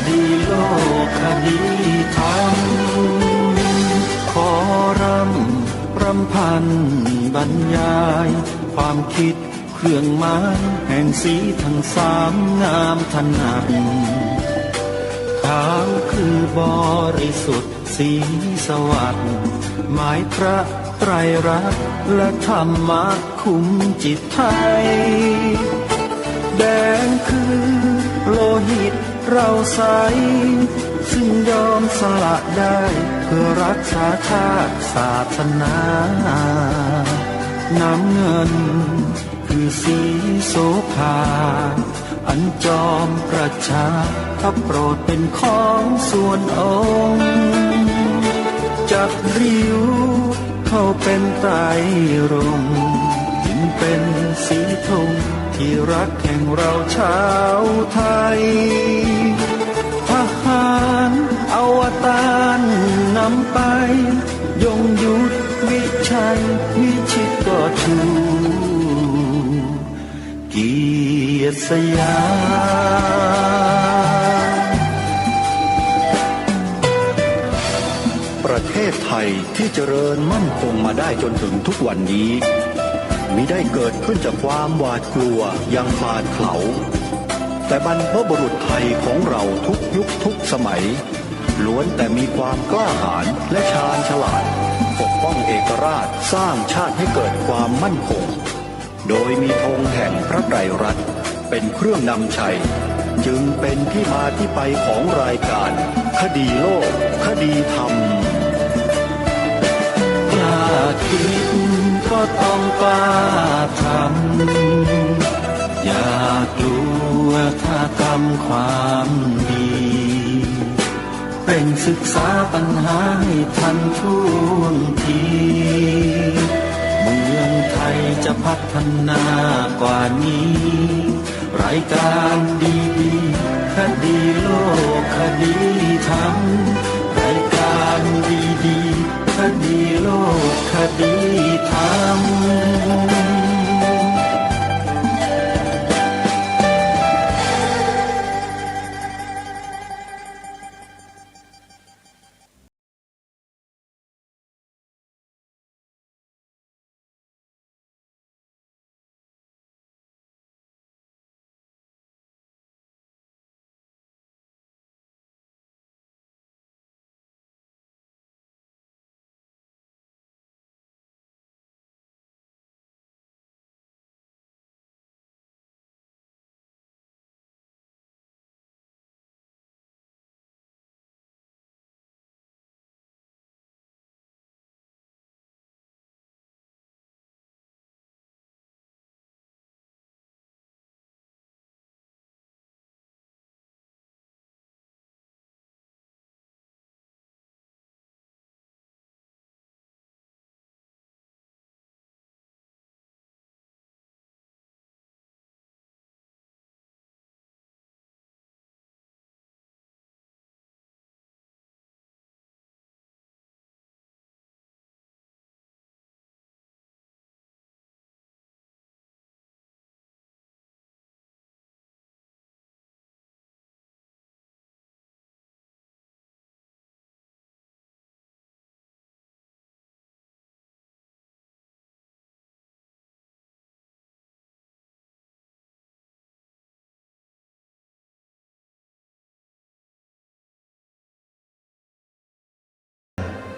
ดีโลกคดีธรรมขอรำพันบรรยายความคิดเครื่องหมายแห่งสีทั้งสามงามถนัดขาวคือบริสุทธิ์สีสวัสดิ์หมายพระไตรรัตน์และธรรมะคุมจิตไทยแดงคือโลหิตเราใสซึ่งยอมสละได้เพื่อรักษาชาติศาสนาน้ำเงินคือสีโสภาอันจอมประชาพระโปรดเป็นของส่วนองค์จับริ้วเข้าเป็นไตรรงค์จึงเป็นสีธงที่รักแห่งเราชาวไทยทหารอวตารนำไปยงยุทธวิชัยวิชิตก็ชูเกียรติสยามประเทศไทยที่เจริญมั่นคงมาได้จนถึงทุกวันนี้มิได้เกิดขึ้นจากความหวาดกลัวอย่างบาดเขลาแต่บรรพบุรุษไทยของเราทุกยุคทุกสมัยล้วนแต่มีความกล้าหาญและชาญฉลาดปกป้องเอกราชสร้างชาติให้เกิดความมั่นคงโดยมีธงแห่งพระไตรรัตน์เป็นเครื่องนำชัยจึงเป็นที่มาที่ไปของรายการคดีโลกคดีธรรมกล้าคิดก็ต้องกล้าทำอย่ากลัวถ้าทำความดีเร่งศึกษาปัญหาให้ทันท่วงทีเมืองไทยจะพัฒนากว่านี้รายการดีๆคดีโลกคดีธรรมรายการดีๆคดีโลกคดีธรรม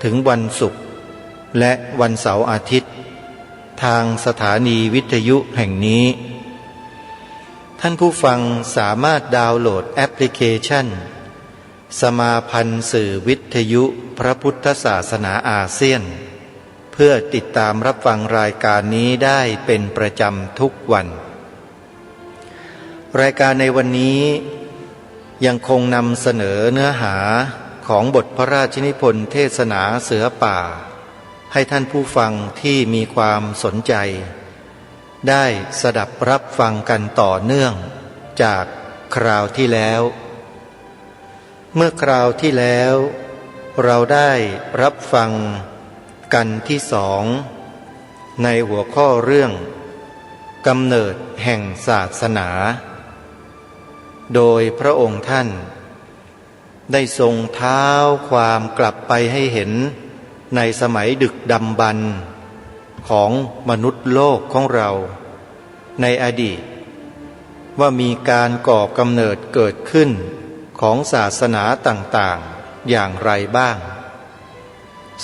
ถึงวันศุกร์และวันเสาร์อาทิตย์ทางสถานีวิทยุแห่งนี้ท่านผู้ฟังสามารถดาวน์โหลดแอปพลิเคชันสมาพันธ์สื่อวิทยุพระพุทธศาสนาอาเซียนเพื่อติดตามรับฟังรายการนี้ได้เป็นประจำทุกวันรายการในวันนี้ยังคงนำเสนอเนื้อหาของบทพระราชนิพนธ์เทศนาเสือป่าให้ท่านผู้ฟังที่มีความสนใจได้สดับรับฟังกันต่อเนื่องจากคราวที่แล้วเมื่อคราวที่แล้วเราได้รับฟังกันที่2ในหัวข้อเรื่องกำเนิดแห่งศาสนาโดยพระองค์ท่าน ได้ทรงเท้าความกลับไปให้เห็นในสมัยดึกดำบรรพ์ของมนุษย์โลกของเราในอดีตว่ามีการก่อกำเนิดเกิดขึ้นของศาสนาต่างๆอย่างไรบ้าง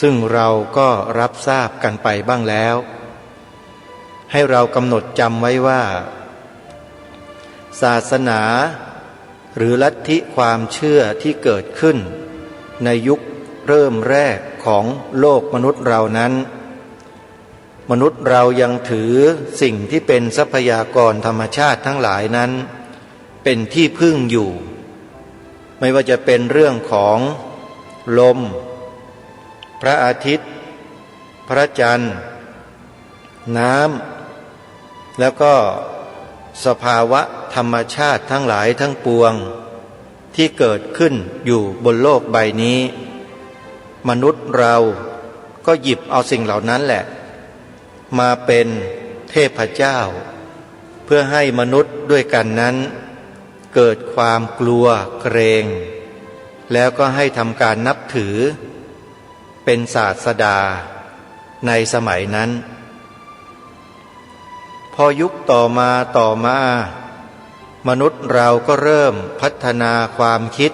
ซึ่งเราก็รับทราบกันไปบ้างแล้วให้เรากำหนดจำไว้ว่าศาสนาหรือลัทธิความเชื่อที่เกิดขึ้นในยุคเริ่มแรกของโลกมนุษย์เรานั้นมนุษย์เรายังถือสิ่งที่เป็นทรัพยากรธรรมชาติทั้งหลายนั้นเป็นที่พึ่งอยู่ไม่ว่าจะเป็นเรื่องของลมพระอาทิตย์พระจันทร์น้ำแล้วก็สภาวะธรรมชาติทั้งหลายทั้งปวงที่เกิดขึ้นอยู่บนโลกใบนี้มนุษย์เราก็หยิบเอาสิ่งเหล่านั้นแหละมาเป็นเทพเจ้าเพื่อให้มนุษย์ด้วยกันนั้นเกิดความกลัวเกรงแล้วก็ให้ทำการนับถือเป็นศาสดาในสมัยนั้นพอยุคต่อมามนุษย์เราก็เริ่มพัฒนาความคิด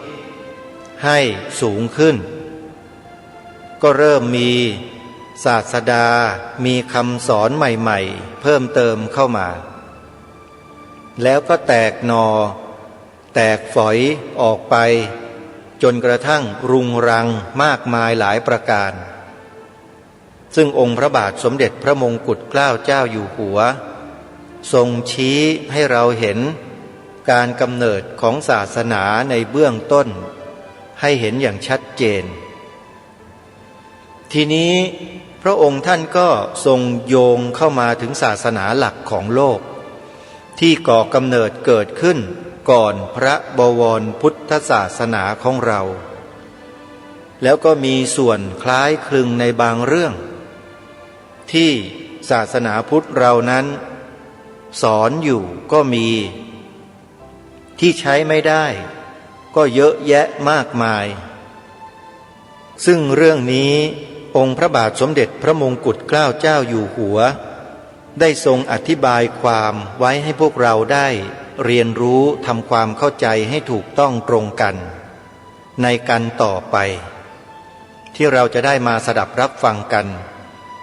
ให้สูงขึ้นก็เริ่มมีศาสดามีคำสอนใหม่ๆเพิ่มเติมเข้ามาแล้วก็แตกหนอแตกฝอยออกไปจนกระทั่งรุงรังมากมายหลายประการซึ่งองค์พระบาทสมเด็จพระมงกุฎเกล้าเจ้าอยู่หัวทรงชี้ให้เราเห็นการกำเนิดของศาสนาในเบื้องต้นให้เห็นอย่างชัดเจนทีนี้พระองค์ท่านก็ทรงโยงเข้ามาถึงศาสนาหลักของโลกที่ก่อกำเนิดเกิดขึ้นก่อนพระบวรพุทธศาสนาของเราแล้วก็มีส่วนคล้ายคลึงในบางเรื่องที่ศาสนาพุทธเรานั้นสอนอยู่ก็มีที่ใช้ไม่ได้ก็เยอะแยะมากมายซึ่งเรื่องนี้องค์พระบาทสมเด็จพระมงกุฎเกล้าเจ้าอยู่หัวได้ทรงอธิบายความไว้ให้พวกเราได้เรียนรู้ทำความเข้าใจให้ถูกต้องตรงกันในกันต่อไปที่เราจะได้มาสดับรับฟังกัน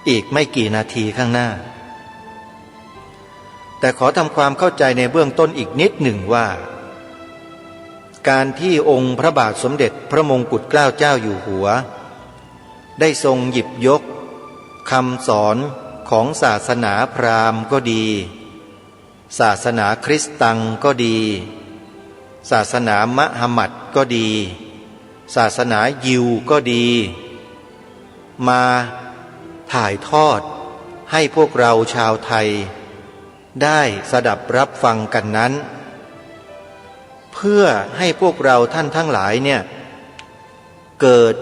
อีกไม่กี่นาทีข้างหน้าแต่ขอทำความเข้าใจในเบื้องต้นอีกนิดหนึ่งว่าการที่องค์พระบาทสมเด็จพระมงกุฎเกล้าเจ้าอยู่หัวได้ทรงหยิบยกคำสอนของศาสนาพราหมณ์ก็ดีศาสนาคริสต์ตังก็ดีศาสนามหมัดก็ดีศาสนายิวก็ดีมาถ่ายทอดให้พวกเราชาวไทยได้สดับรับฟังกันนั้นเพื่อให้พวกเราท่านทั้งหลายเนี่ยเกิด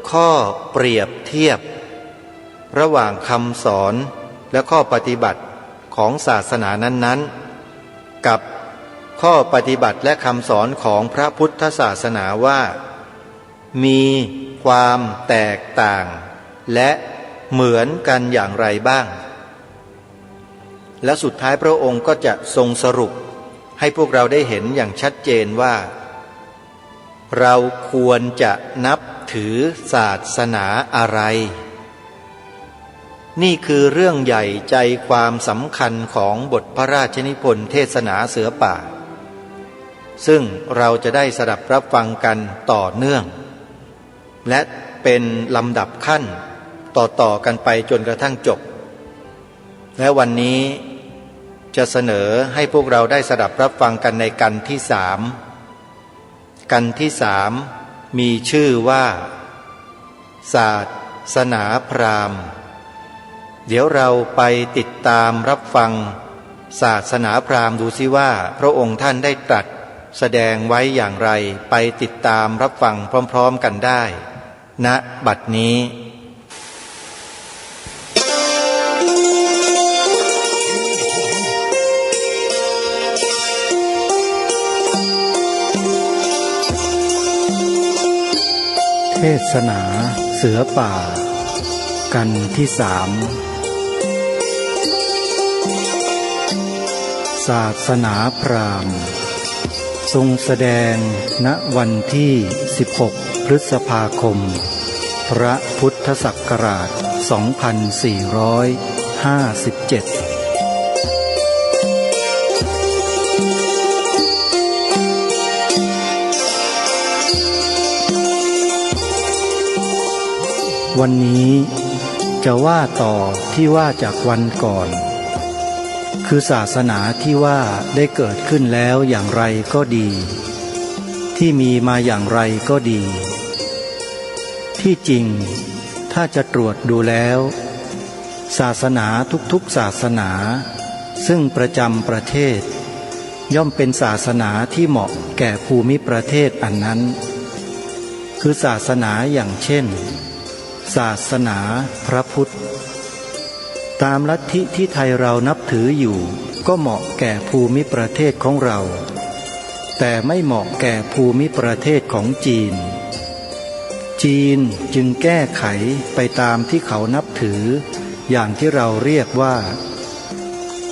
ข้อเปรียบเทียบระหว่างคำสอนและข้อปฏิบัติของศาสนานั้นๆกับข้อปฏิบัติและคำสอนของพระพุทธศาสนาว่ามีความแตกต่างและเหมือนกันอย่างไรบ้างและสุดท้ายพระองค์ก็จะทรงสรุปให้พวกเราได้เห็นอย่างชัดเจนว่าเราควรจะนับถือศาสนาอะไรนี่คือเรื่องใหญ่ใจความสำคัญของบทพระราชนิพนธ์เทศนาเสือป่าซึ่งเราจะได้สดับรับฟังกันต่อเนื่องและเป็นลำดับขั้นต่อกันไปจนกระทั่งจบและวันนี้จะเสนอให้พวกเราได้สดับรับฟังกันในกันที่สามมีชื่อว่าศาสนาพราหมณ์เดี๋ยวเราไปติดตามรับฟังศาสนาพราหมณ์ดูซิว่าพระองค์ท่านได้ตรัสแสดงไว้อย่างไรไปติดตามรับฟังพร้อมๆกันได้ณบัดนี้ ศนาเสือป่ากันที่3ศาสนาพราหมณ์ทรงแสดงณวันที่16พฤษภาคมพระพุทธศักราช2457วันนี้จะว่าต่อที่ว่าจากวันก่อนคือศาสนาที่ว่าได้เกิดขึ้นแล้วอย่างไรก็ดีที่มีมาอย่างไรก็ดีที่จริงถ้าจะตรวจดูแล้วศาสนาทุกๆศาสนาซึ่งประจำประเทศย่อมเป็นศาสนาที่เหมาะแก่ภูมิประเทศอันนั้นคือศาสนาอย่างเช่นศาสนาพระพุทธตามลัทธิที่ไทยเรานับถืออยู่ก็เหมาะแก่ภูมิประเทศของเราแต่ไม่เหมาะแก่ภูมิประเทศของจีนจึงแก้ไขไปตามที่เขานับถืออย่างที่เราเรียกว่า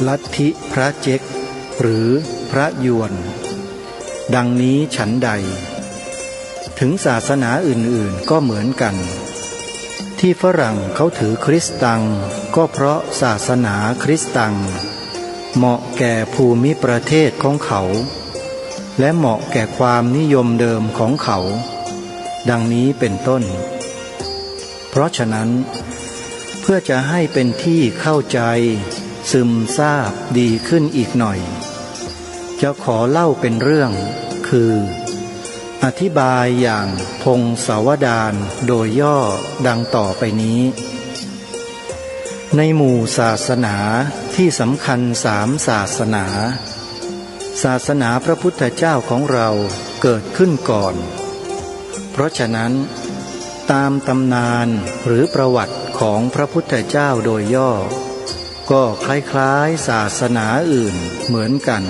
ลัทธิพระเจ๊กหรือพระยวนดังนี้ฉันใดถึงศาสนาอื่นๆก็เหมือนกันที่ฝรั่งเขาถือคริสตังก็เพราะศาสนาคริสตังเหมาะแก่ภูมิประเทศของเขาและเหมาะแก่ความนิยมเดิมของเขาดังนี้เป็นต้นเพราะฉะนั้นเพื่อจะให้เป็นที่เข้าใจซึมซาบดีขึ้นอีกหน่อยจะขอเล่าเป็นเรื่องคืออธิบายอย่างพงศาวดารโดยย่อดังต่อไปนี้ในหมู่ศาสนาที่สำคัญ3ศาสนาศาสนาพระพุทธเจ้าของเราเกิดขึ้นก่อนเพราะฉะนั้นตามตำนานหรือประวัติของพระพุทธเจ้าโดยย่อก็คล้ายๆศาสนาอื่นเหมือนกัน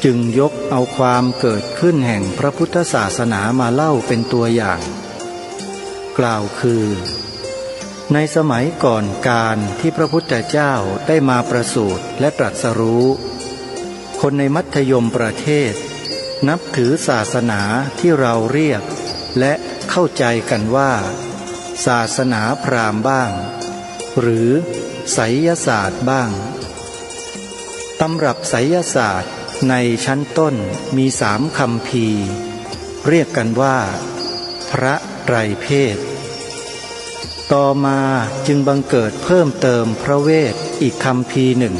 จึงยกเอาความเกิดขึ้นแห่งพระพุทธศาสนามาเล่าเป็นตัวอย่างกล่าวคือในสมัยก่อนการที่พระพุทธเจ้าได้มาประสูติและตรัสรู้คนในมัธยมประเทศนับถือศาสนาที่เราเรียกและเข้าใจกันว่าศาสนาพราหมณ์บ้างหรือไสยศาสตร์บ้างตำรับไสยศาสตร์ในชั้นต้นมี3คัมภีร์เรียกกันว่าพระไตรเพศต่อมาจึงบังเกิดเพิ่มเติมพระเวทอีกคัมภีร์หนึ่ง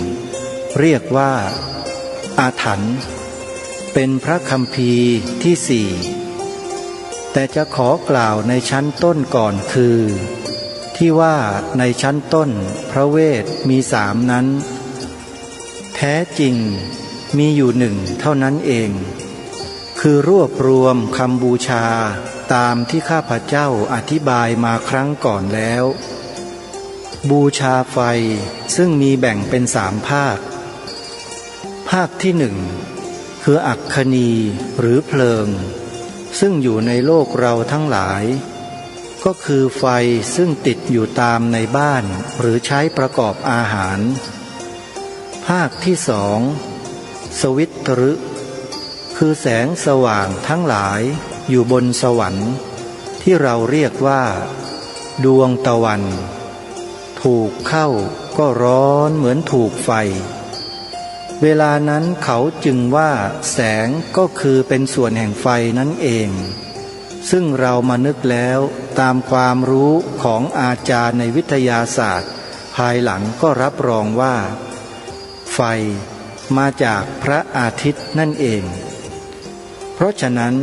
เรียกว่าอาถรรพ์เป็นพระคัมภีร์ที่4แต่จะขอกล่าวในชั้นต้นก่อนคือที่ว่าในชั้นต้นพระเวทมี3นั้นแท้จริงมีอยู่1เท่านั้นเองคือรวบรวมคำบูชาตามที่ข้าพเจ้าอธิบายมาครั้งก่อนแล้วบูชาไฟซึ่งมีแบ่งเป็น3ภาคที่1คืออัคคณีหรือเพลิงซึ่งอยู่ในโลกเราทั้งหลายก็คือไฟซึ่งติดอยู่ตามในบ้านหรือใช้ประกอบอาหารภาคที่2สวิตรึคือแสงสว่างทั้งหลายอยู่บนสวรรค์ที่เราเรียกว่าดวงตะวันถูกเข้าก็ร้อนเหมือนถูกไฟเวลานั้นเขาจึงว่าแสงก็คือเป็นส่วนแห่งไฟนั่นเองซึ่งเรามานึกแล้วตามความรู้ของอาจารย์ในวิทยาศาสตร์ภายหลังก็รับรองว่าไฟมาจากพระอาทิตย์นั่นเองเพราะฉะนั้น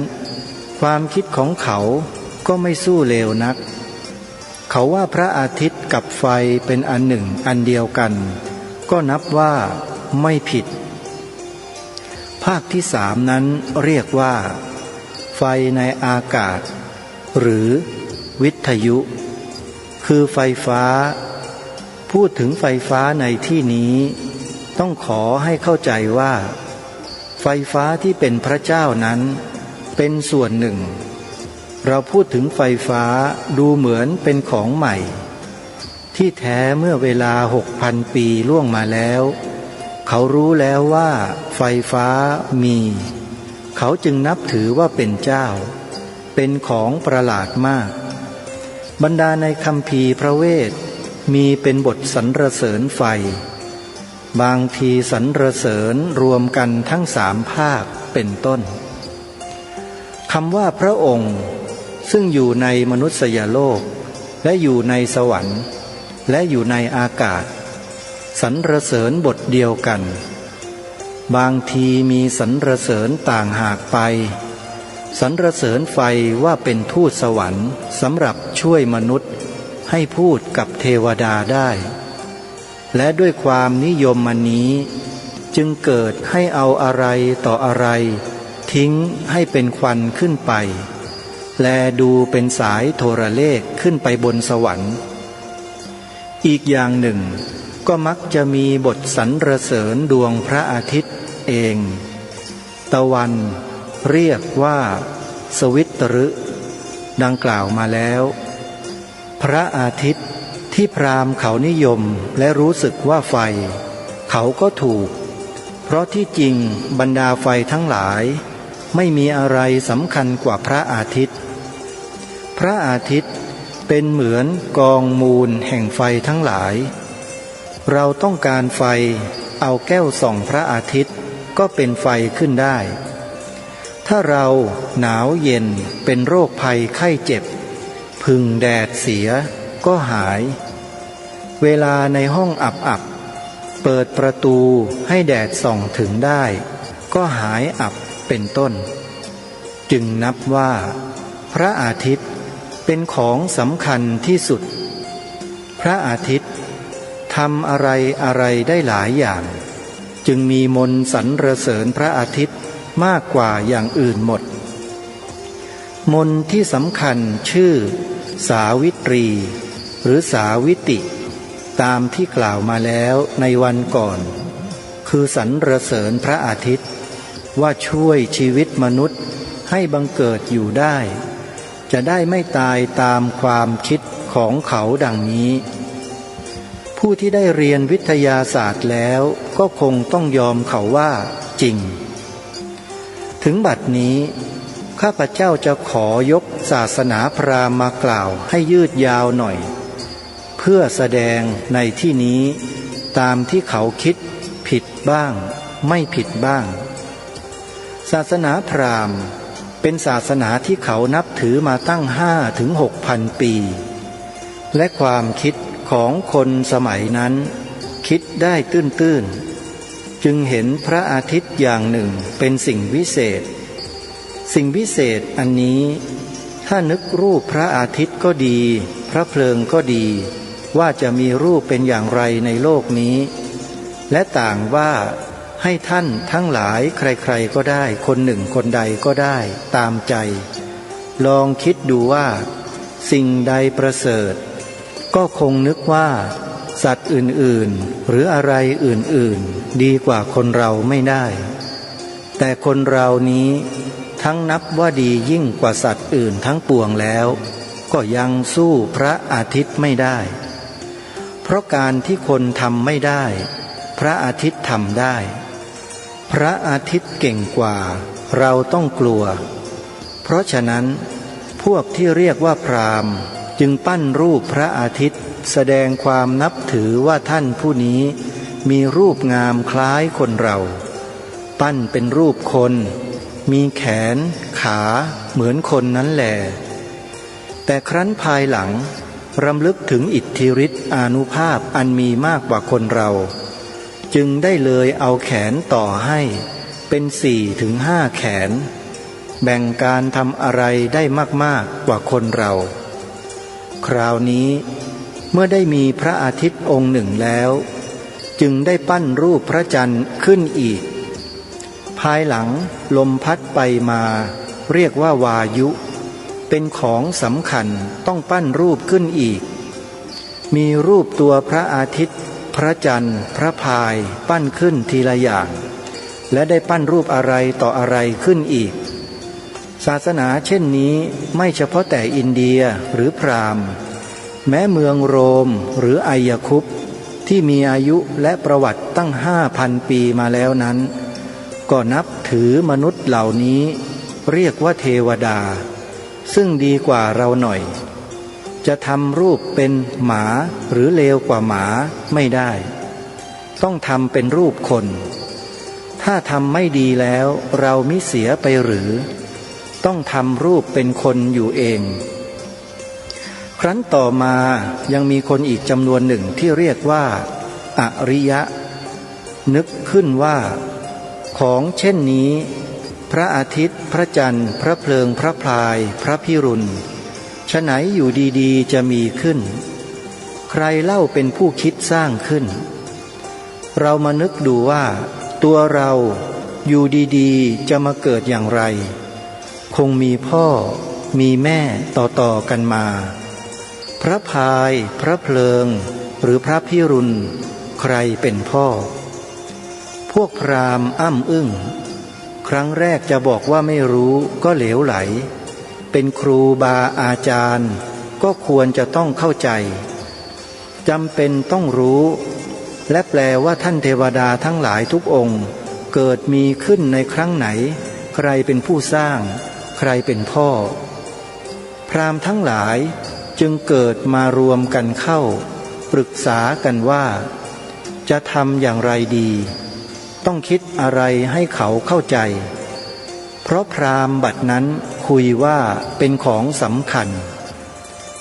ความคิดของเขาก็ไม่สู้เลวนักเขาว่าพระอาทิตย์กับไฟเป็นอันหนึ่งอันเดียวกันก็นับว่าไม่ผิดภาคที่3นั้นเรียกว่าไฟในอากาศหรือวิทยุคือไฟฟ้าพูดถึงไฟฟ้าในที่นี้ต้องขอให้เข้าใจว่าไฟฟ้าที่เป็นพระเจ้านั้นเป็นส่วนหนึ่ง เราพูดถึงไฟฟ้าดูเหมือนเป็นของใหม่ที่แท้เมื่อเวลา 6,000 ปีล่วงมาแล้วเขารู้แล้วว่าไฟฟ้ามีเขาจึงนับถือว่าเป็นเจ้าเป็นของประหลาดมากบรรดาในคัมภีร์พระเวทมีเป็นบทสรรเสริญไฟบางทีสรรเสริญรวมกันทั้ง3 ภาคเป็นต้นคำว่าพระองค์ซึ่งอยู่ในมนุษยโลกและอยู่ในสวรรค์และอยู่ในอากาศสรรเสริญบทเดียวกันบางทีมีสรรเสริญต่างหากไปสรรเสริญไฟว่าเป็นทูตสวรรค์สำหรับช่วยมนุษย์ให้พูดกับเทวดาได้และด้วยความนิยมอันนี้จึงเกิดให้เอาอะไรต่ออะไรทิ้งให้เป็นควันขึ้นไปแลดูเป็นสายโทรเลขขึ้นไปบนสวรรค์อีกอย่างหนึ่งก็มักจะมีบทสรรเสริญดวงพระอาทิตย์เองตะวันเรียกว่าสวิตฤดังกล่าวมาแล้วพระอาทิตย์ที่พราหมณ์เขานิยมและรู้สึกว่าไฟเขาก็ถูกเพราะที่จริงบรรดาไฟทั้งหลายไม่มีอะไรสำคัญกว่าพระอาทิตย์พระอาทิตย์เป็นเหมือนกองมูลแห่งไฟทั้งหลายเราต้องการไฟเอาแก้วส่องพระอาทิตย์ก็เป็นไฟขึ้นได้ถ้าเราหนาวเย็นเป็นโรคภัยไข้เจ็บพึ่งแดดเสียก็หายเวลาในห้องอับเปิดประตูให้แดดส่องถึงได้ก็หายอับเป็นต้นจึงนับว่าพระอาทิตย์เป็นของสำคัญที่สุดพระอาทิตย์ทำอะไรอะไรได้หลายอย่างจึงมีมนต์สรรเสริญพระอาทิตย์มากกว่าอย่างอื่นหมดมนต์ที่สำคัญชื่อสาวิตรีหรือสาวิติตามที่กล่าวมาแล้วในวันก่อนคือสรรเสริญพระอาทิตย์ว่าช่วยชีวิตมนุษย์ให้บังเกิดอยู่ได้จะได้ไม่ตายตามความคิดของเขาดังนี้ผู้ที่ได้เรียนวิทยาศาสตร์แล้วก็คงต้องยอมเขาว่าจริงถึงบัดนี้ข้าพเจ้าจะขอยกศาสนาพราหมณ์มากล่าวให้ยืดยาวหน่อยเพื่อแสดงในที่นี้ตามที่เขาคิดผิดบ้างไม่ผิดบ้างศาสนาพราหมณ์เป็นศาสนาที่เขานับถือมาตั้ง5-6,000 ปีและความคิดของคนสมัยนั้นคิดได้ตื้นๆจึงเห็นพระอาทิตย์อย่างหนึ่งเป็นสิ่งวิเศษสิ่งวิเศษอันนี้ถ้านึกรูปพระอาทิตย์ก็ดีพระเพลิงก็ดีว่าจะมีรูปเป็นอย่างไรในโลกนี้และต่างว่าให้ท่านทั้งหลายใครๆก็ได้คนหนึ่งคนใดก็ได้ตามใจลองคิดดูว่าสิ่งใดประเสริฐก็คงนึกว่าสัตว์อื่นๆหรืออะไรอื่นๆดีกว่าคนเราไม่ได้แต่คนเรานี้ทั้งนับว่าดียิ่งกว่าสัตว์อื่นทั้งปวงแล้วก็ยังสู้พระอาทิตย์ไม่ได้เพราะการที่คนทำไม่ได้พระอาทิตย์ทำได้พระอาทิตย์เก่งกว่าเราต้องกลัวเพราะฉะนั้นพวกที่เรียกว่าพราหมณ์จึงปั้นรูปพระอาทิตย์แสดงความนับถือว่าท่านผู้นี้มีรูปงามคล้ายคนเราปั้นเป็นรูปคนมีแขนขาเหมือนคนนั้นแหละแต่ครั้นภายหลังรำลึกถึงอิทธิฤทธิ์อานุภาพอันมีมากกว่าคนเราจึงได้เลยเอาแขนต่อให้เป็น4-5 แขนแบ่งการทำอะไรได้มากๆกว่าคนเราคราวนี้เมื่อได้มีพระอาทิตย์องค์หนึ่งแล้วจึงได้ปั้นรูปพระจันทร์ขึ้นอีกภายหลังลมพัดไปมาเรียกว่าวายุเป็นของสำคัญต้องปั้นรูปขึ้นอีกมีรูปตัวพระอาทิตย์พระจันทร์พระพายปั้นขึ้นทีละอย่างและได้ปั้นรูปอะไรต่ออะไรขึ้นอีกศ ศาสนาเช่นนี้ไม่เฉพาะแต่อินเดียหรือพราหมณ์แม้เมืองโรมหรือไอยคุปที่มีอายุและประวัติตั้ง5,000 ปีมาแล้วนั้นก็นับถือมนุษย์เหล่านี้เรียกว่าเทวดาซึ่งดีกว่าเราหน่อยจะทำรูปเป็นหมาหรือเลวกว่าหมาไม่ได้ต้องทำเป็นรูปคนถ้าทำไม่ดีแล้วเรามิเสียไปหรือต้องทำรูปเป็นคนอยู่เองครั้นต่อมายังมีคนอีกจำนวนหนึ่งที่เรียกว่าอริยะนึกขึ้นว่าของเช่นนี้พระอาทิตย์พระจันทร์พระเพลิงพระพลายพระพิรุณฉะไหนอยู่ดีๆจะมีขึ้นใครเล่าเป็นผู้คิดสร้างขึ้นเรามานึกดูว่าตัวเราอยู่ดีๆจะมาเกิดอย่างไรคงมีพ่อมีแม่ต่อๆกันมาพระพายพระเพลิงหรือพระพิรุณใครเป็นพ่อพวกพราหมณ์อ้ำอึ้งครั้งแรกจะบอกว่าไม่รู้ก็เหลวไหลเป็นครูบาอาจารย์ก็ควรจะต้องเข้าใจจำเป็นต้องรู้และแปลว่าท่านเทวดาทั้งหลายทุกองค์เกิดมีขึ้นในครั้งไหนใครเป็นผู้สร้างใครเป็นพ่อพราหมณ์ทั้งหลายจึงเกิดมารวมกันเข้าปรึกษากันว่าจะทำอย่างไรดีต้องคิดอะไรให้เขาเข้าใจเพราะพราหมณ์บัดนั้นคุยว่าเป็นของสำคัญ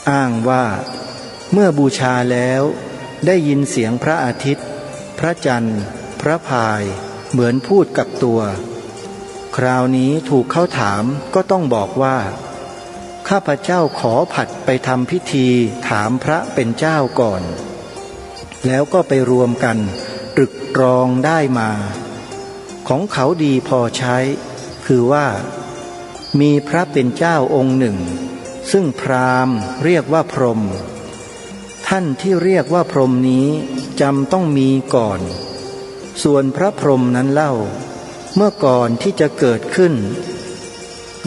อ้างว่าเมื่อบูชาแล้วได้ยินเสียงพระอาทิตย์พระจันทร์พระพายเหมือนพูดกับตัวคราวนี้ถูกเขาถามก็ต้องบอกว่าข้าพเจ้าขอผัดไปทำพิธีถามพระเป็นเจ้าก่อนแล้วก็ไปรวมกันตรึกตรองได้มาของเขาดีพอใช้คือว่ามีพระเป็นเจ้าองค์หนึ่งซึ่งพราหมณ์เรียกว่าพรหมท่านที่เรียกว่าพรหมนี้จำต้องมีก่อนส่วนพระพรหมนั้นเล่าเมื่อก่อนที่จะเกิดขึ้น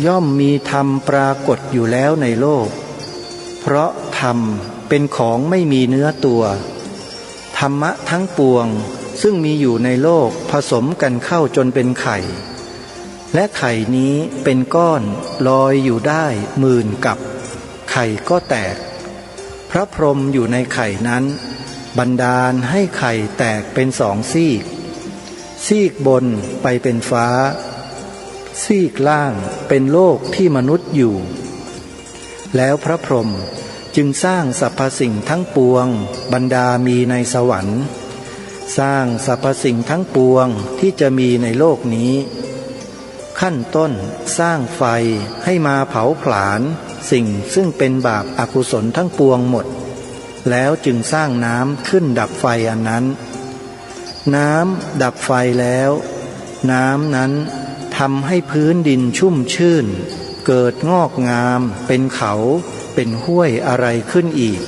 ย่อมมีธรรมปรากฏอยู่แล้วในโลกเพราะธรรมเป็นของไม่มีเนื้อตัวธรรมะทั้งปวงซึ่งมีอยู่ในโลกผสมกันเข้าจนเป็นไข่และไข่นี้เป็นก้อนลอยอยู่ได้10,000 กับไข่ก็แตกพระพรหมอยู่ในไข่นั้นบันดาลให้ไข่แตกเป็น2 ซีกซีกบนไปเป็นฟ้าซีกล่างเป็นโลกที่มนุษย์อยู่แล้วพระพรหมจึงสร้างสรรพสิ่งทั้งปวงบรรดามีในสวรรค์สร้างสรรพสิ่งทั้งปวงที่จะมีในโลกนี้ขั้นต้นสร้างไฟให้มาเผาผลาญสิ่งซึ่งเป็นบาปอกุศลทั้งปวงหมดแล้วจึงสร้างน้ำขึ้นดับไฟอันนั้นน้ำดับไฟแล้วน้ำนั้นทำให้พื้นดินชุ่มชื่นเกิดงอกงามเป็นเขาเป็นห้วยอะไรขึ้นอีก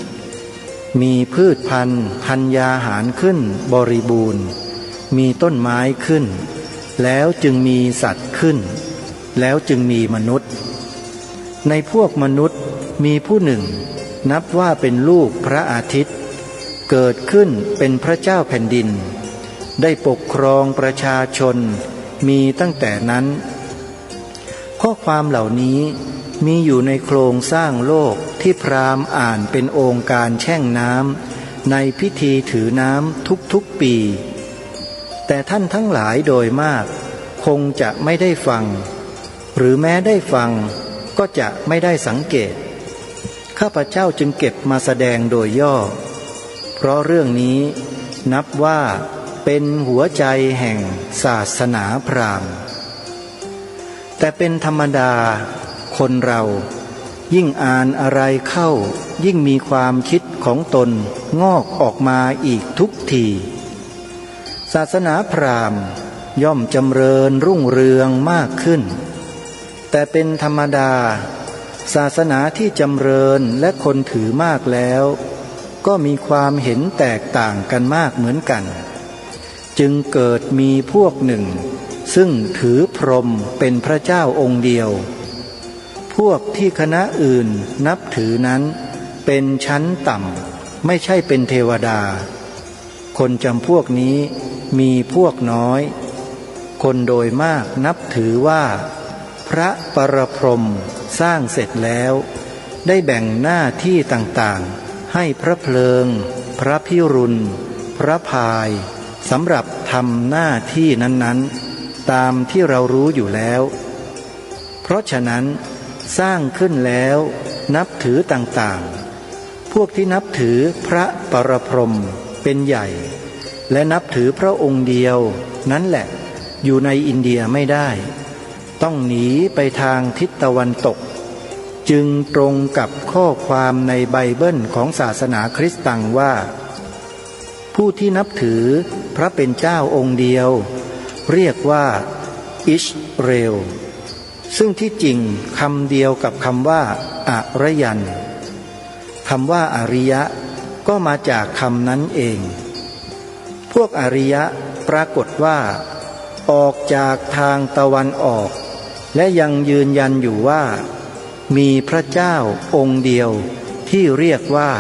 มีพืชพันธุ์ธัญญาหารขึ้นบริบูรณ์มีต้นไม้ขึ้นแล้วจึงมีสัตว์ขึ้นแล้วจึงมีมนุษย์ในพวกมนุษย์มีผู้หนึ่งนับว่าเป็นลูกพระอาทิตย์เกิดขึ้นเป็นพระเจ้าแผ่นดินได้ปกครองประชาชนมีตั้งแต่นั้นข้อความเหล่านี้มีอยู่ในโครงสร้างโลกที่พราหมณ์อ่านเป็นองค์การแช่งน้ำในพิธีถือน้ำทุกๆปีแต่ท่านทั้งหลายโดยมากคงจะไม่ได้ฟังหรือแม้ได้ฟังก็จะไม่ได้สังเกตข้าพเจ้าจึงเก็บมาแสดงโดยย่อเพราะเรื่องนี้นับว่าเป็นหัวใจแห่งศาสนาพราหมณ์แต่เป็นธรรมดาคนเรายิ่งอ่านอะไรเข้ายิ่งมีความคิดของตนงอกออกมาอีกทุกทีศาสนาพราหมณ์ย่อมจำเริญรุ่งเรืองมากขึ้นแต่เป็นธรรมดาศาสนาที่จำเริญและคนถือมากแล้วก็มีความเห็นแตกต่างกันมากเหมือนกันจึงเกิดมีพวกหนึ่งซึ่งถือพรหมเป็นพระเจ้าองค์เดียว พวกที่คณะอื่นนับถือนั้นเป็นชั้นต่ำไม่ใช่เป็นเทวดาคนจำพวกนี้มีพวกน้อยคนโดยมากนับถือว่าพระปรพรหมสร้างเสร็จแล้วได้แบ่งหน้าที่ต่างๆให้พระเพลิงพระพิรุณพระพายสำหรับทำหน้าที่นั้นๆตามที่เรารู้อยู่แล้วเพราะฉะนั้นสร้างขึ้นแล้วนับถือต่างๆพวกที่นับถือพระปรพรหมเป็นใหญ่และนับถือพระองค์เดียวนั้นแหละอยู่ในอินเดียไม่ได้ต้องหนีไปทางทิศตะวันตกจึงตรงกับข้อความในไบเบิลของศาสนาคริสต์ตังว่าผู้ที่นับถือพระเป็นเจ้าองค์เดียวเรียกว่าอิสเรลซึ่งที่จริงคำเดียวกับคำว่าอรยันคำว่าอริยะก็มาจากคำนั้นเองพวกอริยะปรากฏว่าออกจากทางตะวันออกและยังยืนยันอยู่ว่ามีพระเจ้าองค์เดียวที่เรียกว่า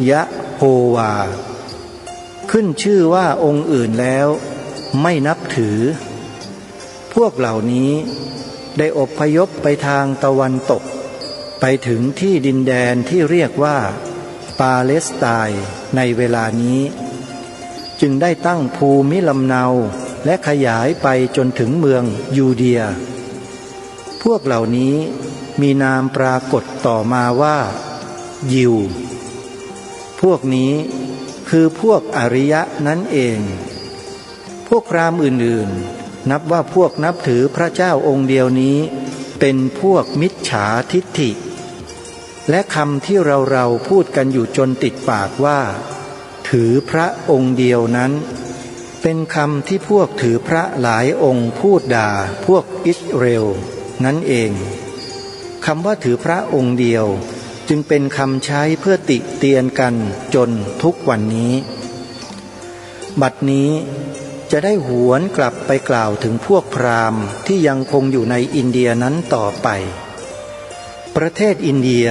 ยะโฮวาขึ้นชื่อว่าองค์อื่นแล้วไม่นับถือพวกเหล่านี้ได้อพยพไปทางตะวันตกไปถึงที่ดินแดนที่เรียกว่าปาเลสไตน์ในเวลานี้จึงได้ตั้งภูมิลำเนาและขยายไปจนถึงเมืองยูเดียพวกเหล่านี้มีนามปรากฏต่อมาว่ายิวพวกนี้คือพวกอริยะนั่นเองพวกพราหมณ์อื่นๆนับว่าพวกนับถือพระเจ้าองค์เดียวนี้เป็นพวกมิจฉาทิฏฐิและคำที่เราพูดกันอยู่จนติดปากว่าถือพระองค์เดียวนั้นเป็นคำที่พวกถือพระหลายองค์พูดด่าพวกอิสราเอลนั่นเองคำว่าถือพระองค์เดียวจึงเป็นคำใช้เพื่อติเตียนกันจนทุกวันนี้บัดนี้จะได้หวนกลับไปกล่าวถึงพวกพราหมณ์ที่ยังคงอยู่ในอินเดียนั้นต่อไปประเทศอินเดีย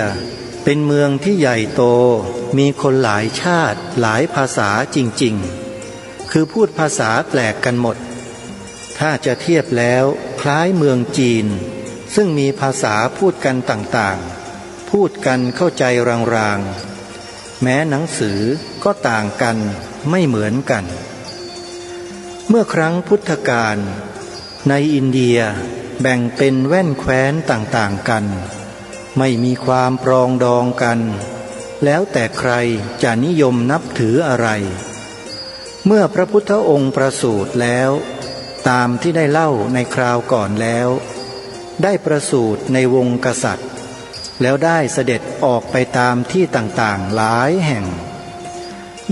เป็นเมืองที่ใหญ่โตมีคนหลายชาติหลายภาษาจริงๆคือพูดภาษาแปลกกันหมดถ้าจะเทียบแล้วคล้ายเมืองจีนซึ่งมีภาษาพูดกันต่างๆพูดกันเข้าใจรางๆแม้หนังสือก็ต่างกันไม่เหมือนกันเมื่อครั้งพุทธกาลในอินเดียแบ่งเป็นแว่นแคว้นต่างๆกันไม่มีความปรองดองกันแล้วแต่ใครจะนิยมนับถืออะไรเมื่อพระพุทธองค์ประสูติแล้วตามที่ได้เล่าในคราวก่อนแล้วได้ประสูติในวงกษัตริย์แล้วได้เสด็จออกไปตามที่ต่างๆหลายแห่ง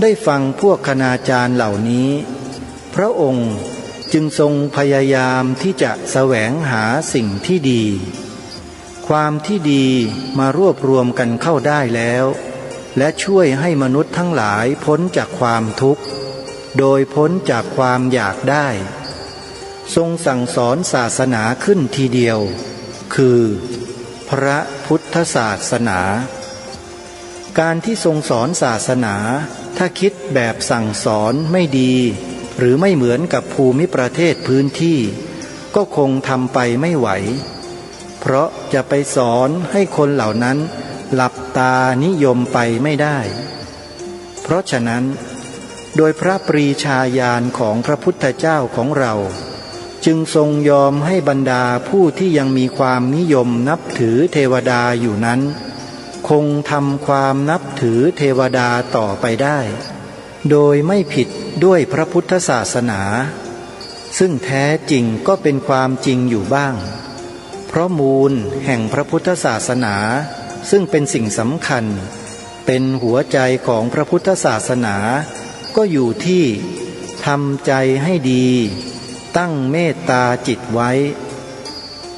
ได้ฟังพวกคณาจารย์เหล่านี้พระองค์จึงทรงพยายามที่จะแสวงหาสิ่งที่ดีความที่ดีมารวบรวมกันเข้าได้แล้วและช่วยให้มนุษย์ทั้งหลายพ้นจากความทุกข์โดยพ้นจากความอยากได้ทรงสั่งสอนศาสนาขึ้นทีเดียวคือพระพุทธศาสนาการที่ทรงสอนศาสนาถ้าคิดแบบสั่งสอนไม่ดีหรือไม่เหมือนกับภูมิประเทศพื้นที่ก็คงทำไปไม่ไหวเพราะจะไปสอนให้คนเหล่านั้นหลับตานิยมไปไม่ได้เพราะฉะนั้นโดยพระปรีชาญาณของพระพุทธเจ้าของเราจึงทรงยอมให้บรรดาผู้ที่ยังมีความนิยมนับถือเทวดาอยู่นั้นคงทำความนับถือเทวดาต่อไปได้โดยไม่ผิดด้วยพระพุทธศาสนาซึ่งแท้จริงก็เป็นความจริงอยู่บ้างเพราะมูลแห่งพระพุทธศาสนาซึ่งเป็นสิ่งสำคัญเป็นหัวใจของพระพุทธศาสนาก็อยู่ที่ทำใจให้ดีตั้งเมตตาจิตไว้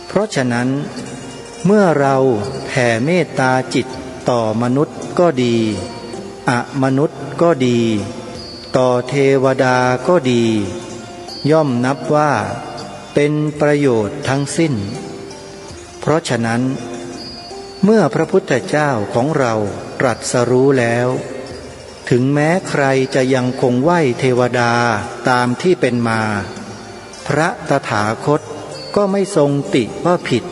เพราะฉะนั้นเมื่อเราแผ่เมตตาจิตต่อมนุษย์ก็ดีอมนุษย์ก็ดีต่อเทวดาก็ดีย่อมนับว่าเป็นประโยชน์ทั้งสิ้นเพราะฉะนั้น เมื่อพระพุทธเจ้าของเราตรัสรู้แล้วถึงแม้ใครจะยังคงไหว้เทวดาตามที่เป็นมาพระตถาคตก็ไม่ทรงติว่าผิด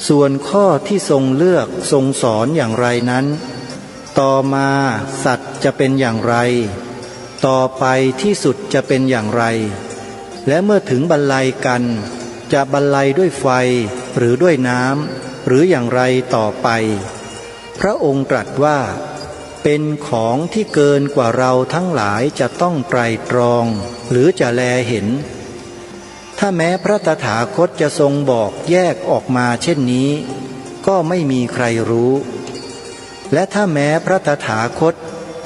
ส่วนข้อที่ทรงเลือกทรงสอนอย่างไรนั้นต่อมาสัตว์จะเป็นอย่างไรต่อไปที่สุดจะเป็นอย่างไรและเมื่อถึงบรรลัยกันจะบรรลัยด้วยไฟหรือด้วยน้ำหรืออย่างไรต่อไปพระองค์ตรัสว่าเป็นของที่เกินกว่าเราทั้งหลายจะต้องไตร่ตรองหรือจะแลเห็นถ้าแม้พระตถาคตจะทรงบอกแยกออกมาเช่นนี้ก็ไม่มีใครรู้และถ้าแม้พระตถาคต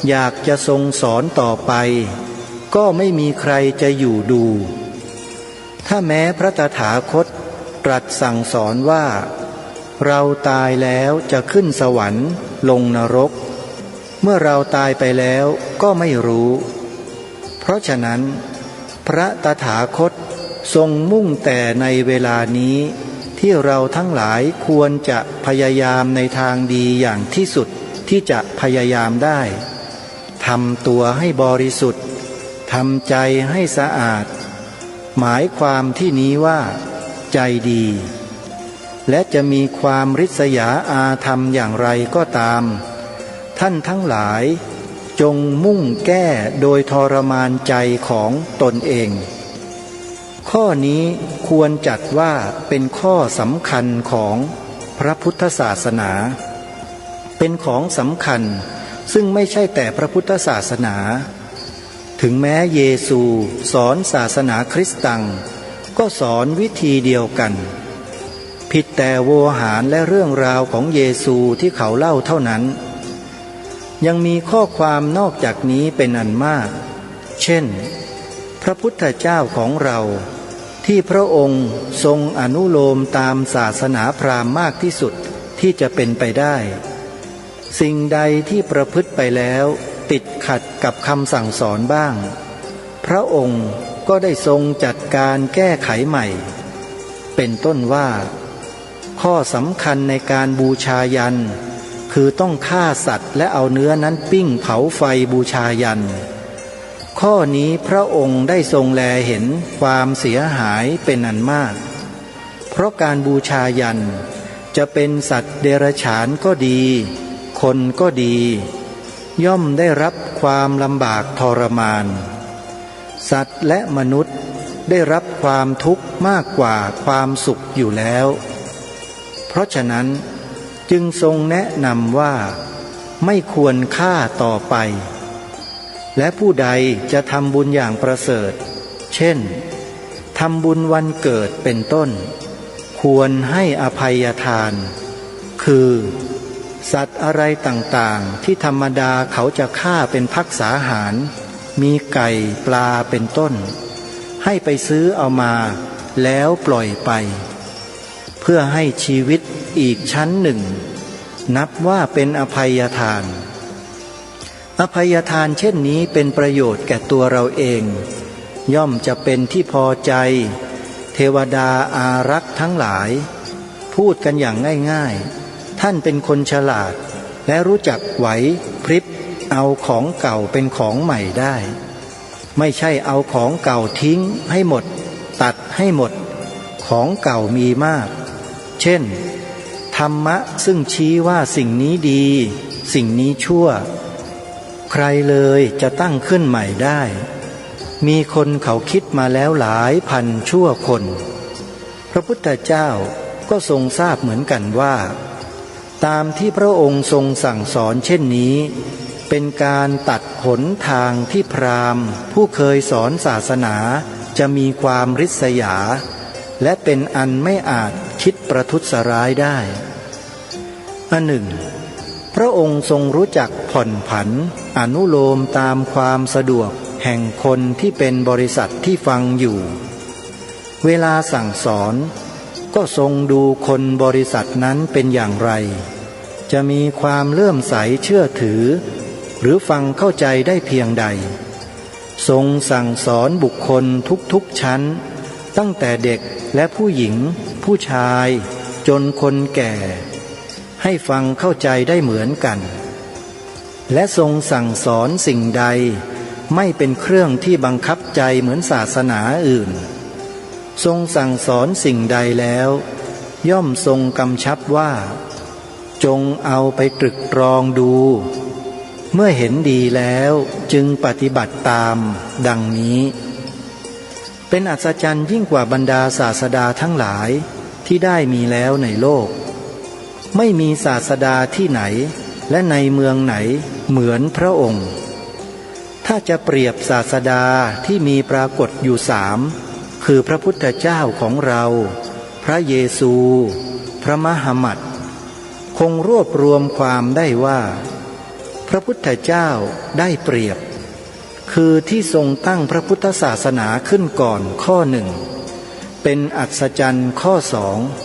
อยากจะทรงสอนต่อไปก็ไม่มีใครจะอยู่ดูถ้าแม้พระตถาคตตรัสสั่งสอนว่าเราตายแล้วจะขึ้นสวรรค์ลงนรกเมื่อเราตายไปแล้วก็ไม่รู้เพราะฉะนั้นพระตถาคตทรงมุ่งแต่ในเวลานี้ที่เราทั้งหลายควรจะพยายามในทางดีอย่างที่สุดที่จะพยายามได้ทำตัวให้บริสุทธิ์ทำใจให้สะอาดหมายความที่นี้ว่าใจดีและจะมีความริษยาอาธรรมอย่างไรก็ตามท่านทั้งหลายจงมุ่งแก้โดยทรมานใจของตนเองข้อนี้ควรจัดว่าเป็นข้อสำคัญของพระพุทธศาสนาเป็นของสำคัญซึ่งไม่ใช่แต่พระพุทธศาสนาถึงแม้เยซูสอนศาสนาคริสต์ตังก็สอนวิธีเดียวกันผิดแต่โวหารและเรื่องราวของเยซูที่เขาเล่าเท่านั้นยังมีข้อความนอกจากนี้เป็นอันมากเช่นพระพุทธเจ้าของเราที่พระองค์ทรงอนุโลมตามศาสนาพราหมณ์มากที่สุดที่จะเป็นไปได้สิ่งใดที่ประพฤติไปแล้วติดขัดกับคำสั่งสอนบ้างพระองค์ก็ได้ทรงจัดการแก้ไขใหม่เป็นต้นว่าข้อสำคัญในการบูชายัญคือต้องฆ่าสัตว์และเอาเนื้อนั้นปิ้งเผาไฟบูชายัญข้อนี้พระองค์ได้ทรงแลเห็นความเสียหายเป็นอันมากเพราะการบูชายัญจะเป็นสัตว์เดรัจฉานก็ดีคนก็ดีย่อมได้รับความลำบากทรมานสัตว์และมนุษย์ได้รับความทุกข์มากกว่าความสุขอยู่แล้วเพราะฉะนั้นจึงทรงแนะนำว่าไม่ควรฆ่าต่อไปและผู้ใดจะทำบุญอย่างประเสริฐเช่นทำบุญวันเกิดเป็นต้นควรให้อภัยทานคือสัตว์อะไรต่างๆที่ธรรมดาเขาจะฆ่าเป็นภักษาหารมีไก่ปลาเป็นต้นให้ไปซื้อเอามาแล้วปล่อยไปเพื่อให้ชีวิตอีกชั้นหนึ่งนับว่าเป็นอภัยทานอภัยทานเช่นนี้เป็นประโยชน์แก่ตัวเราเองย่อมจะเป็นที่พอใจเทวดาอารักษ์ทั้งหลายพูดกันอย่างง่ายๆท่านเป็นคนฉลาดและรู้จักไหวพริบเอาของเก่าเป็นของใหม่ได้ไม่ใช่เอาของเก่าทิ้งให้หมดตัดให้หมดของเก่ามีมากเช่นธรรมะซึ่งชี้ว่าสิ่งนี้ดีสิ่งนี้ชั่วใครเลยจะตั้งขึ้นใหม่ได้มีคนเขาคิดมาแล้วหลายพันชั่วคนพระพุทธเจ้าก็ทรงทราบเหมือนกันว่าตามที่พระองค์ทรงสั่งสอนเช่นนี้เป็นการตัดหนทางที่พราหมณ์ผู้เคยสอนศาสนาจะมีความริษยาและเป็นอันไม่อาจคิดประทุษร้ายได้อันหนึ่งพระองค์ทรงรู้จักผ่อนผันอนุโลมตามความสะดวกแห่งคนที่เป็นบริษัทที่ฟังอยู่เวลาสั่งสอนก็ทรงดูคนบริษัทนั้นเป็นอย่างไรจะมีความเลื่อมใสเชื่อถือหรือฟังเข้าใจได้เพียงใดทรงสั่งสอนบุคคลทุกๆชั้นตั้งแต่เด็กและผู้หญิงผู้ชายจนคนแก่ ให้ฟังเข้าใจได้เหมือนกันและทรงสั่งสอนสิ่งใดไม่เป็นเครื่องที่บังคับใจเหมือนศาสนาอื่นทรงสั่งสอนสิ่งใดแล้วย่อมทรงกำชับว่าจงเอาไปตรึกตรองดูเมื่อเห็นดีแล้วจึงปฏิบัติตามดังนี้เป็นอัศจรรย์ยิ่งกว่าบรรดาศาสดาทั้งหลายที่ได้มีแล้วในโลกไม่มีศาสดาที่ไหนและในเมืองไหนเหมือนพระองค์ถ้าจะเปรียบศาสดาที่มีปรากฏอยู่3คือพระพุทธเจ้าของเราพระเยซูพระมหามัตคงรวบรวมความได้ว่าพระพุทธเจ้าได้เปรียบคือที่ทรงตั้งพระพุทธศาสนาขึ้นก่อนข้อ1เป็นอัศจรรย์ข้อ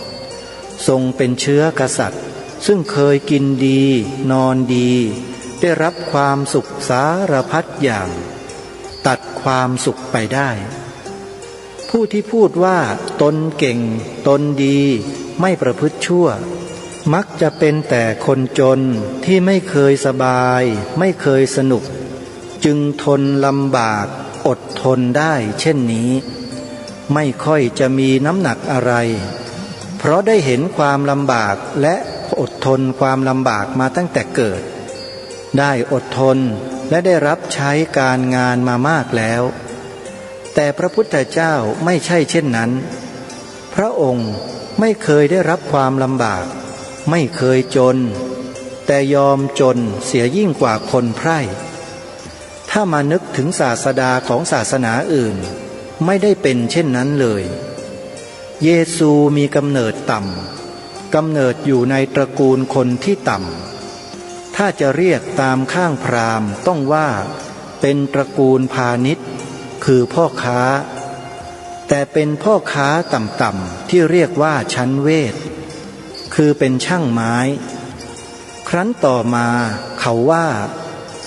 2ทรงเป็นเชื้อกษัตริย์ซึ่งเคยกินดีนอนดีได้รับความสุขสารพัดอย่างตัดความสุขไปได้ผู้ที่พูดว่าตนเก่งตนดีไม่ประพฤติชั่วมักจะเป็นแต่คนจนที่ไม่เคยสบายไม่เคยสนุกจึงทนลำบากอดทนได้เช่นนี้ไม่ค่อยจะมีน้ำหนักอะไรเพราะได้เห็นความลำบากและอดทนความลำบากมาตั้งแต่เกิดได้อดทนและได้รับใช้การงานมามากแล้วแต่พระพุทธเจ้าไม่ใช่เช่นนั้นพระองค์ไม่เคยได้รับความลำบากไม่เคยจนแต่ยอมจนเสียยิ่งกว่าคนไพร่ถ้ามานึกถึงศาสดาของศาสนาอื่นไม่ได้เป็นเช่นนั้นเลยเยซูมีกำเนิดต่ำกำเนิดอยู่ในตระกูลคนที่ต่ำถ้าจะเรียกตามข้างพราหมณ์ต้องว่าเป็นตระกูลพาณิชย์คือพ่อค้าแต่เป็นพ่อค้าต่ำๆที่เรียกว่าชั้นเวทคือเป็นช่างไม้ครั้นต่อมาเขาว่า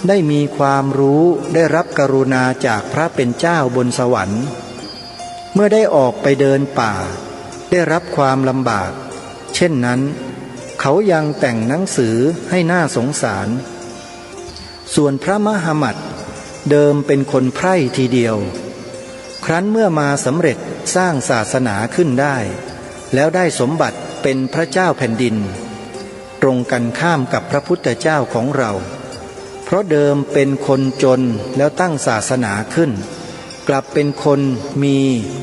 ได้มีความรู้ได้รับกรุณาจากพระเป็นเจ้าบนสวรรค์เมื่อได้ออกไปเดินป่าได้รับความลำบากเช่นนั้นเขายังแต่งหนังสือให้น่าสงสารส่วนพระมหามัตเดิมเป็นคนไพร่ทีเดียวครั้นเมื่อมาสำเร็จสร้างศาสนาขึ้นได้แล้วได้สมบัติเป็นพระเจ้าแผ่นดินตรงกันข้ามกับพระพุทธเจ้าของเราเพราะเดิมเป็นคนจนแล้วตั้งศาสนาขึ้นกลับเป็นคนมี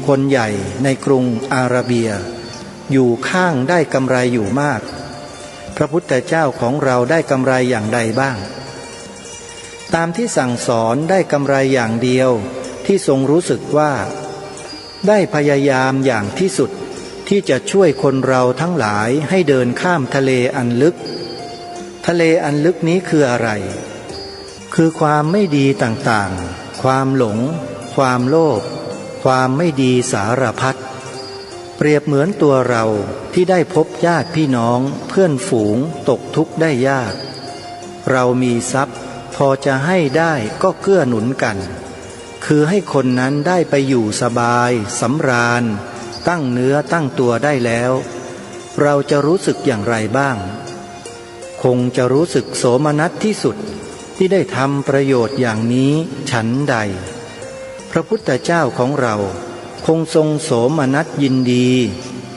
คนใหญ่ในกรุงอาระเบียอยู่ข้างได้กำไรอยู่มากพระพุทธเจ้าของเราได้กำไรอย่างใดบ้างตามที่สั่งสอนได้กำไรอย่างเดียวที่ทรงรู้สึกว่าได้พยายามอย่างที่สุดที่จะช่วยคนเราทั้งหลายให้เดินข้ามทะเลอันลึกทะเลอันลึกนี้คืออะไรคือความไม่ดีต่างๆความหลงความโลภความไม่ดีสารพัดเปรียบเหมือนตัวเราที่ได้พบญาติพี่น้องเพื่อนฝูงตกทุกข์ได้ยากเรามีทรัพย์พอจะให้ได้ก็เกื้อหนุนกันคือให้คนนั้นได้ไปอยู่สบายสำราญตั้งเนื้อตั้งตัวได้แล้วเราจะรู้สึกอย่างไรบ้างคงจะรู้สึกโสมนัสที่สุดที่ได้ทำประโยชน์อย่างนี้ฉันใดพระพุทธเจ้าของเราคงทรงโสมนัสยินดี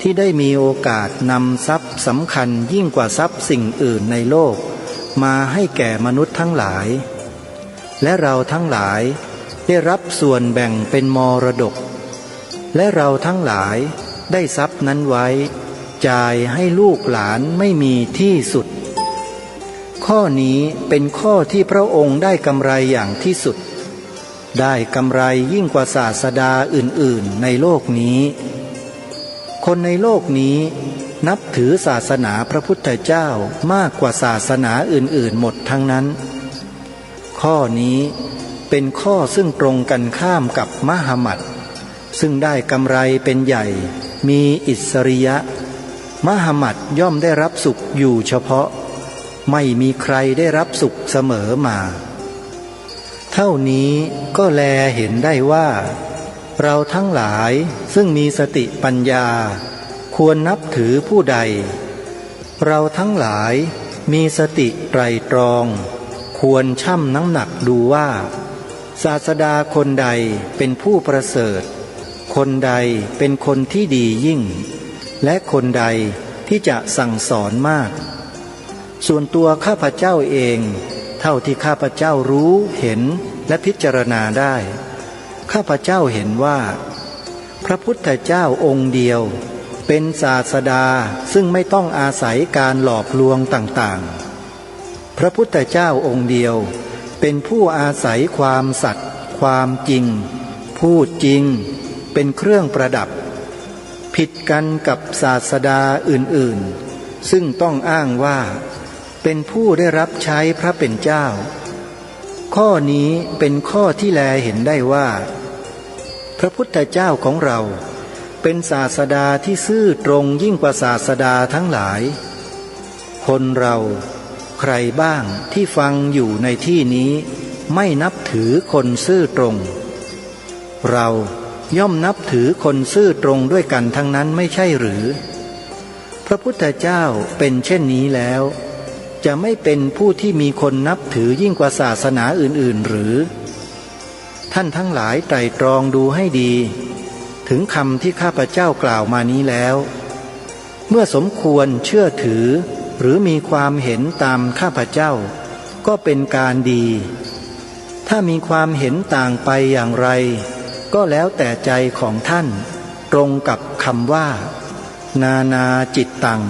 ที่ได้มีโอกาสนำทรัพย์สำคัญยิ่งกว่าทรัพย์สิ่งอื่นในโลกมาให้แก่มนุษย์ทั้งหลายและเราทั้งหลายได้รับส่วนแบ่งเป็นมรดกและเราทั้งหลายได้ทรัพย์นั้นไว้จ่ายให้ลูกหลานไม่มีที่สุดข้อนี้เป็นข้อที่พระองค์ได้กำไรอย่างที่สุดได้กำไรยิ่งกว่าศาสดาอื่นๆในโลกนี้คนในโลกนี้นับถือศาสนาพระพุทธเจ้ามากกว่าศาสนาอื่นๆหมดทั้งนั้นข้อนี้เป็นข้อซึ่งตรงกันข้ามกับมหามัตซึ่งได้กำไรเป็นใหญ่มีอิสริยะมหามัตย่อมได้รับสุขอยู่เฉพาะไม่มีใครได้รับสุขเสมอมาเท่านี้ก็แลเห็นได้ว่าเราทั้งหลายซึ่งมีสติปัญญาควรนับถือผู้ใด เราทั้งหลายมีสติไตรตรองควรชั่งน้ำหนักดูว่าศาสดาคนใดเป็นผู้ประเสริฐคนใดเป็นคนที่ดียิ่งและคนใดที่จะสั่งสอนมากส่วนตัวข้าพเจ้าเองเท่าที่ข้าพเจ้ารู้เห็นและพิจารณาได้ข้าพเจ้าเห็นว่าพระพุทธเจ้าองค์เดียวเป็นศาสดาซึ่งไม่ต้องอาศัยการหลอกลวงต่างๆพระพุทธเจ้าองค์เดียวเป็นผู้อาศัยความสัตย์ความจริงพูดจริงเป็นเครื่องประดับผิดกันกับศาสดาอื่นๆซึ่งต้องอ้างว่าเป็นผู้ได้รับใช้พระเป็นเจ้าข้อนี้เป็นข้อที่แลเห็นได้ว่าพระพุทธเจ้าของเราเป็นศาสดาที่ซื่อตรงยิ่งกว่าศาสดาทั้งหลายคนเราใครบ้างที่ฟังอยู่ในที่นี้ไม่นับถือคนซื่อตรงเราย่อมนับถือคนซื่อตรงด้วยกันทั้งนั้นไม่ใช่หรือพระพุทธเจ้าเป็นเช่นนี้แล้วจะไม่เป็นผู้ที่มีคนนับถือยิ่งกว่าศาสนาอื่นๆหรือท่านทั้งหลายไตร่ตรองดูให้ดีถึงคำที่ข้าพเจ้ากล่าวมานี้แล้วเมื่อสมควรเชื่อถือหรือมีความเห็นตามข้าพเจ้าก็เป็นการดีถ้ามีความเห็นต่างไปอย่างไรก็แล้วแต่ใจของท่านตรงกับคำว่านานาจิตตัง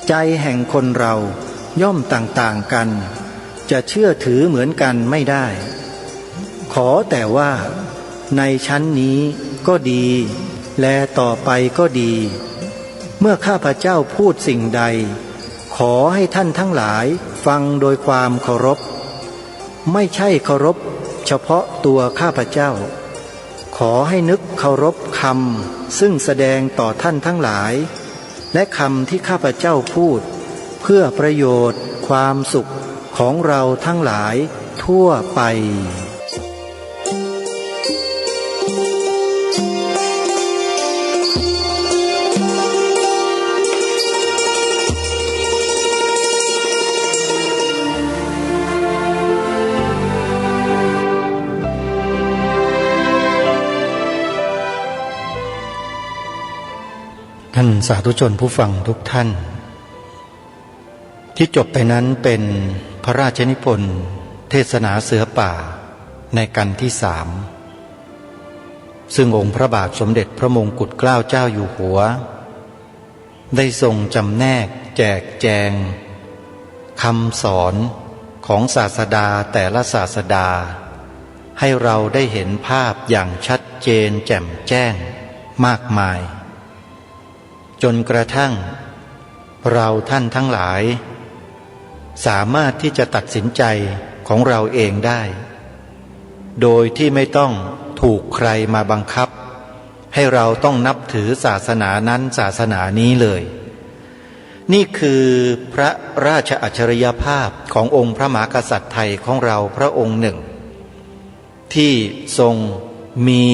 ใจแห่งคนเราย่อมต่างๆกันจะเชื่อถือเหมือนกันไม่ได้ขอแต่ว่าในชั้นนี้ก็ดีและต่อไปก็ดีเมื่อข้าพเจ้าพูดสิ่งใดขอให้ท่านทั้งหลายฟังโดยความเคารพไม่ใช่เคารพเฉพาะตัวข้าพเจ้าขอให้นึกเคารพคำซึ่งแสดงต่อท่านทั้งหลายและคำที่ข้าพเจ้าพูดเพื่อประโยชน์ความสุขของเราทั้งหลายทั่วไปท่านสาธุชนผู้ฟังทุกท่านที่จบไปนั้นเป็นพระราชนิพนธ์เทศนาเสือป่าในกันที่3ซึ่งองค์พระบาทสมเด็จพระมงกุฎเกล้าเจ้าอยู่หัวได้ทรงจำแนกแจกแจงคำสอนของศาสดาแต่ละศาสดาให้เราได้เห็นภาพอย่างชัดเจนแจ่มแจ้งมากมายจนกระทั่งเราท่านทั้งหลายสามารถที่จะตัดสินใจของเราเองได้โดยที่ไม่ต้องถูกใครมาบังคับให้เราต้องนับถือศาสนานั้นศาสนานี้เลยนี่คือพระราชอัจฉริยภาพขององค์พระมหากษัตริย์ไทยของเราพระองค์หนึ่งที่ทรงมี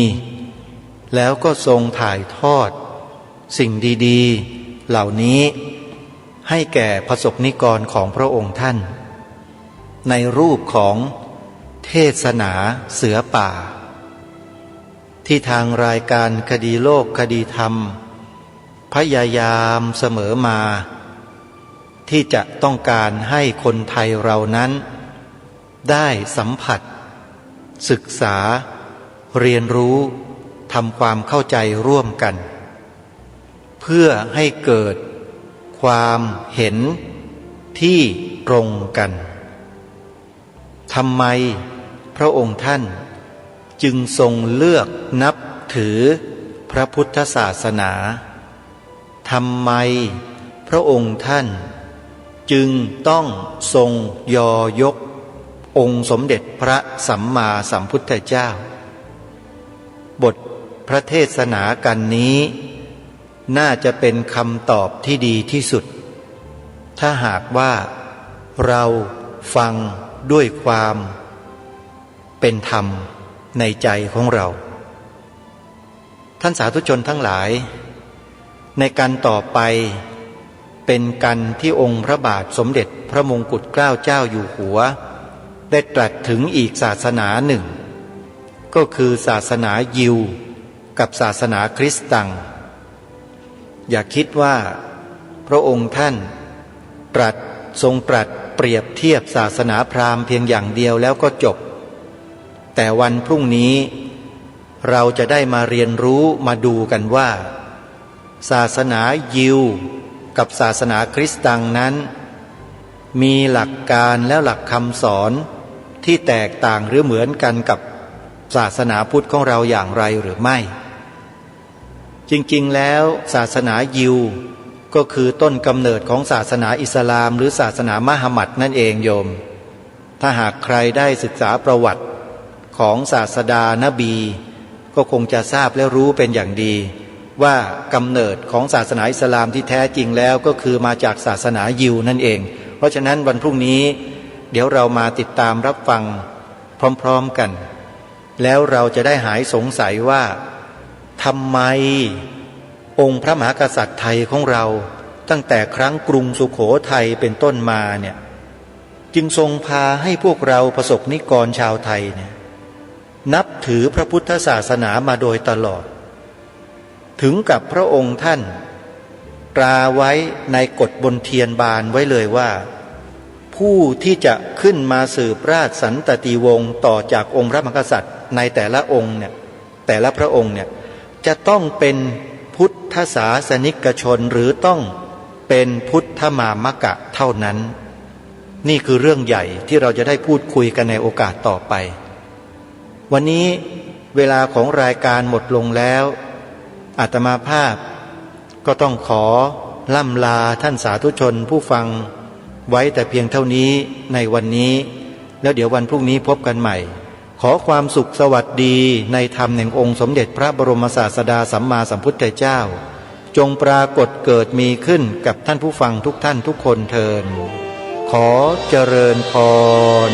แล้วก็ทรงถ่ายทอดสิ่งดีๆเหล่านี้ให้แก่ประสบนิกรของพระองค์ท่านในรูปของเทศนาเสือป่าที่ทางรายการคดีโลกคดีธรรมพยายามเสมอมาที่จะต้องการให้คนไทยเรานั้นได้สัมผัสศึกษาเรียนรู้ทำความเข้าใจร่วมกันเพื่อให้เกิดความเห็นที่ตรงกันทำไมพระองค์ท่านจึงทรงเลือกนับถือพระพุทธศาสนาทำไมพระองค์ท่านจึงต้องทรงยอยกองค์สมเด็จพระสัมมาสัมพุทธเจ้าบทพระเทศนากันนี้น่าจะเป็นคำตอบที่ดีที่สุดถ้าหากว่าเราฟังด้วยความเป็นธรรมในใจของเราท่านสาธุชนทั้งหลายในการต่อไป เป็นกันที่องค์พระบาทสมเด็จพระมงกุฎเกล้าเจ้าอยู่หัวได้ตรัสถึงอีกศาสนาหนึ่งก็คือศาสนายิวกับศาสนาคริสต์ตังอย่าคิดว่าพระองค์ท่านทรงตรัสเปรียบเทียบศาสนาพราหมณ์เพียงอย่างเดียวแล้วก็จบแต่วันพรุ่งนี้เราจะได้มาเรียนรู้มาดูกันว่าศาสนายิวกับศาสนาคริสต์ตังนั้นมีหลักการและหลักคำสอนที่แตกต่างหรือเหมือนกันกับศาสนาพุทธของเราอย่างไรหรือไม่จริงๆแล้วศาสนายิวก็คือต้นกำเนิดของศาสนาอิสลามหรือศาสนามหมัดนั่นเองโยมถ้าหากใครได้ศึกษาประวัติของศาสดานบีก็คงจะทราบและรู้เป็นอย่างดีว่ากำเนิดของศาสนาอิสลามที่แท้จริงแล้วก็คือมาจากศาสนายิวนั่นเองเพราะฉะนั้นวันพรุ่งนี้เดี๋ยวเรามาติดตามรับฟังพร้อมๆกันแล้วเราจะได้หายสงสัยว่าทำไมองค์พระมหากษัตริย์ไทยของเราตั้งแต่ครั้งกรุงสุโขทัยเป็นต้นมาเนี่ยจึงทรงพาให้พวกเราประสบนิกรชาวไทยเนี่ยนับถือพระพุทธศาสนามาโดยตลอดถึงกับพระองค์ท่านตราไว้ในกฎบนเทียนบานไว้เลยว่าผู้ที่จะขึ้นมาสืบราชสันตติวงศ์ต่อจากองค์พระมหากษัตริย์ในแต่ละองค์เนี่ยแต่ละพระองค์เนี่ยจะต้องเป็นพุทธศาสนิกชนหรือต้องเป็นพุทธมามกะเท่านั้นนี่คือเรื่องใหญ่ที่เราจะได้พูดคุยกันในโอกาสต่อไปวันนี้เวลาของรายการหมดลงแล้วอาตมาภาพก็ต้องขอล่ำลาท่านสาธุชนผู้ฟังไว้แต่เพียงเท่านี้ในวันนี้แล้วเดี๋ยววันพรุ่งนี้พบกันใหม่ขอความสุขสวัสดีในธรรมแห่งองค์สมเด็จพระบรมศาสดาสัมมาสัมพุทธเจ้าจงปรากฏเกิดมีขึ้นกับท่านผู้ฟังทุกท่านทุกคนเทอญขอเจริญพร